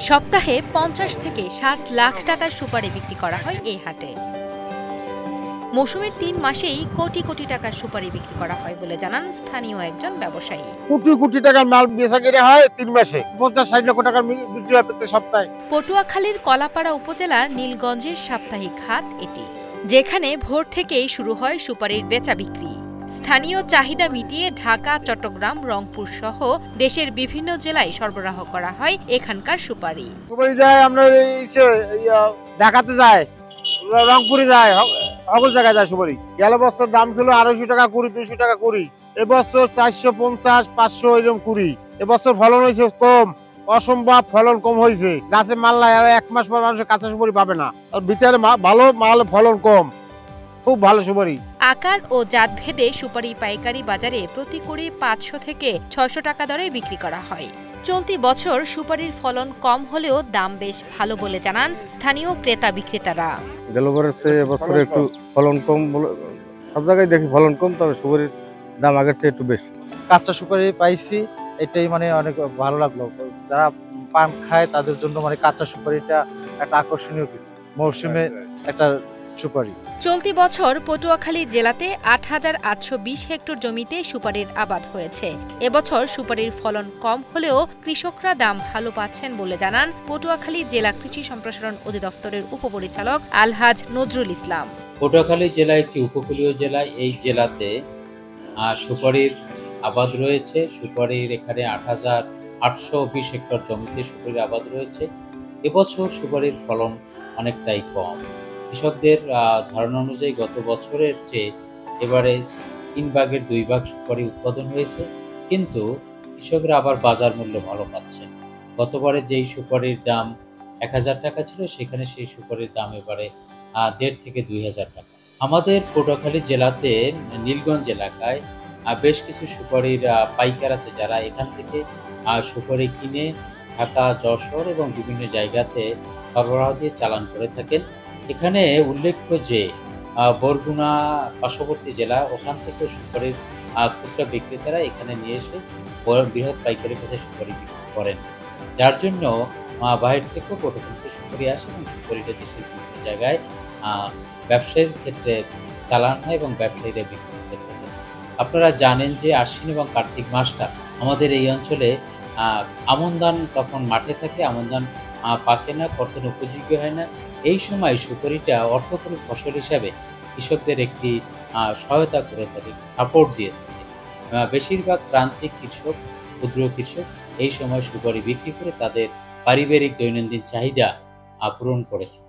সপ্তাহে ৫০ থেকে ৬০ লাখ টাকার সুপারি বিক্রি করা হয় এই হাটে। মৌসুমের ৩ মাসেই কোটি কোটি টাকার সুপারি বিক্রি করা হয় বলে জানান স্থানীয় একজন ব্যবসায়ী। কোটি কোটি টাকার মাল বেচাকেনা হয় ৩ মাসে, ৫০-৬০ লক্ষ টাকার বিক্রি হয় প্রতি সপ্তাহে। পটুয়াখালীর কলাপাড়া উপজেলার নীলগঞ্জের সাপ্তাহিক হাট এটি, যেখানে ভোর থেকেই শুরু হয় সুপারির বেচা বিক্রি। স্থানীয় চাহিদা মিটিয়ে ঢাকা, চট্টগ্রাম, রংপুর সহ দেশের বিভিন্ন জেলায় সরবরাহ করা হয় এখানকার সুপারি। সুপারি যায় আমরা ঢাকাতে যায়, রংপুরে যায়, সকল জায়গায় যায় সুপারি। গেল বছর দাম ছিল ২৫০ টাকা কুড়ি, ২০০ টাকা কুড়ি। এবছর ৪৫০, ৫০০ এরকম কুড়ি। এবছর ফলন হয়েছে কম, অসম্ভব ফলন কম হয়েছে। গাছে মাল নাই, আর ১ মাস পর মানুষ কাঁচা সুপারি পাবে না। আর ভিতরে ভালো মাল, ফলন কম, খুব ভালো সুপারি। আকার ও জাত ভেদে সুপারি পাইকারি বাজারে প্রতি কুড়ি ৫০০ থেকে ৬০০ টাকা দরে বিক্রি করা হয়। চলতি বছর সুপারির ফলন কম হলেও দাম বেশ ভালো বলে জানান স্থানীয় ক্রেতা বিক্রেতারা। গেল বছরে এবছরে একটু ফলন কম, সব জায়গায় দেখি ফলন কম, তবে সুপারির দাম আগের চেয়ে একটু বেশি। কাঁচা সুপারি পাইছি, এটাই অনেক ভালো লাগলো। যারা পান খায় তাদের জন্য কাঁচা সুপারিটা একটা আকর্ষণীয় কিছু, মৌসুমে একটা সুপারি। চলতি বছর পটুয়াখালী জেলাতে ৮,৮২০ হেক্টর জমিতে সুপারির আবাদ হয়েছে। এবছর সুপারির ফলন কম হলেও কৃষকরা দাম ভালো পাচ্ছেন বলে জানান পটুয়াখালী জেলা কৃষি সম্প্রসারণ অধিদপ্তরের উপপরিচালক আলহাজ নজরুল ইসলাম। পটুয়াখালী জেলা একটি উপকূলীয় জেলা। এই জেলাতে সুপারির আবাদ রয়েছে। সুপারির এখানে ৮,৮২০ হেক্টর জমিতে সুপারির আবাদ রয়েছে। এবছর সুপারির ফলন অনেকটাই কম। কৃষকদের ধারণা অনুযায়ী গত বছরের চেয়ে এবারে ৩ ভাগের ২ ভাগ সুপারি উৎপাদন হয়েছে, কিন্তু কৃষকরা আবার বাজার মূল্য ভালো পাচ্ছেন। গতবারে যেই সুপারির দাম ১,০০০ টাকা ছিল, সেখানে সেই সুপারির দাম এবারে ১,৫০০ থেকে ২,০০০ টাকা। আমাদের পটুয়াখালী জেলাতে নীলগঞ্জ এলাকায় বেশ কিছু সুপারির পাইকার আছে, যারা এখান থেকে সুপারি কিনে ঢাকা, যশোর এবং বিভিন্ন জায়গাতে সরবরাহ দিয়ে চালান করে থাকেন। এখানে উল্লেখ্য যে বরগুনা পার্শ্ববর্তী জেলা, ওখান থেকে সুপারির খুচরা বিক্রেতারা এখানে নিয়ে এসে বৃহৎ পাইকারের কাছে সুপারি বিক্রি করেন, যার জন্য বাইরে থেকেও পটুয়াখালীতে সুপারি আসে এবং সুপারিটা দেশের বিভিন্ন জায়গায় ব্যবসায়ের ক্ষেত্রে চালান হয় এবং ব্যবসায়ীরা বিক্রি করে থাকেন। আপনারা জানেন যে আশ্বিন এবং কার্তিক মাসটা আমাদের এই অঞ্চলে আমন ধান তখন মাঠে থাকে, আমন ধান পাকে না, কর্তন উপযোগী হয় না। এই সময় সুপারিটা অর্থকরী ফসল হিসাবে কৃষকদের একটি সহায়তা করে থাকে, সাপোর্ট দিয়ে থাকে। বেশিরভাগ প্রান্তিক কৃষক, ক্ষুদ্র কৃষক এই সময় সুপারি বিক্রি করে তাদের পারিবারিক দৈনন্দিন চাহিদা পূরণ করে থাকে।